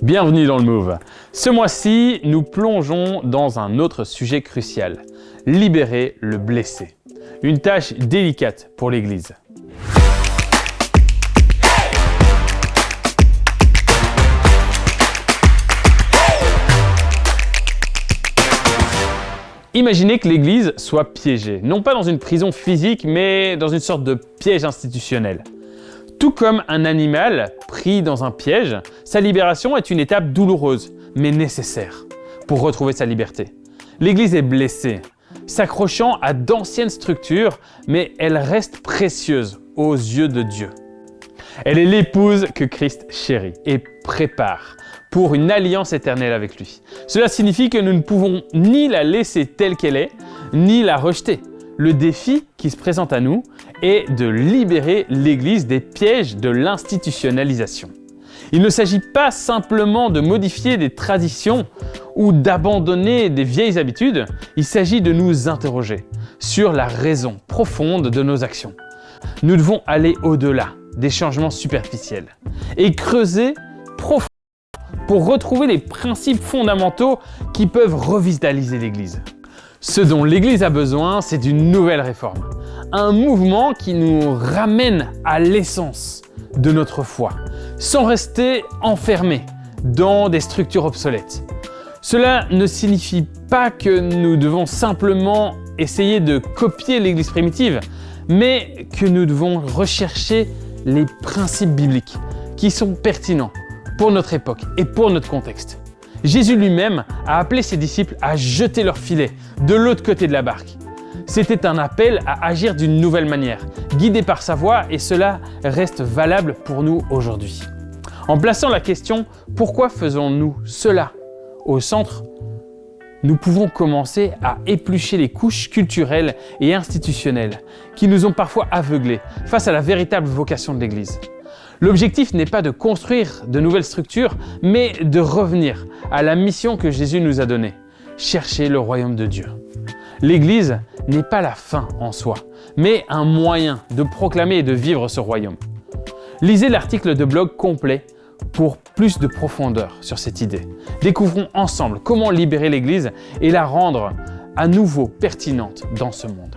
Bienvenue dans le Move. Ce mois-ci, nous plongeons dans un autre sujet crucial, libérer le blessé. Une tâche délicate pour l'Église. Imaginez que l'Église soit piégée, non pas dans une prison physique, mais dans une sorte de piège institutionnel. Tout comme un animal pris dans un piège, sa libération est une étape douloureuse, mais nécessaire pour retrouver sa liberté. L'Église est blessée, s'accrochant à d'anciennes structures, mais elle reste précieuse aux yeux de Dieu. Elle est l'épouse que Christ chérit et prépare pour une alliance éternelle avec lui. Cela signifie que nous ne pouvons ni la laisser telle qu'elle est, ni la rejeter. Le défi qui se présente à nous est de libérer l'Église des pièges de l'institutionnalisation. Il ne s'agit pas simplement de modifier des traditions ou d'abandonner des vieilles habitudes, il s'agit de nous interroger sur la raison profonde de nos actions. Nous devons aller au-delà des changements superficiels et creuser profondément pour retrouver les principes fondamentaux qui peuvent revitaliser l'Église. Ce dont l'Église a besoin, c'est d'une nouvelle réforme. Un mouvement qui nous ramène à l'essence de notre foi, sans rester enfermés dans des structures obsolètes. Cela ne signifie pas que nous devons simplement essayer de copier l'Église primitive, mais que nous devons rechercher les principes bibliques qui sont pertinents pour notre époque et pour notre contexte. Jésus lui-même a appelé ses disciples à jeter leur filet de l'autre côté de la barque. C'était un appel à agir d'une nouvelle manière, guidé par sa voix, et cela reste valable pour nous aujourd'hui. En plaçant la question « Pourquoi faisons-nous cela ?» au centre, nous pouvons commencer à éplucher les couches culturelles et institutionnelles qui nous ont parfois aveuglés face à la véritable vocation de l'Église. L'objectif n'est pas de construire de nouvelles structures, mais de revenir à la mission que Jésus nous a donnée, chercher le royaume de Dieu. L'Église n'est pas la fin en soi, mais un moyen de proclamer et de vivre ce royaume. Lisez l'article de blog complet pour plus de profondeur sur cette idée. Découvrons ensemble comment libérer l'Église et la rendre à nouveau pertinente dans ce monde.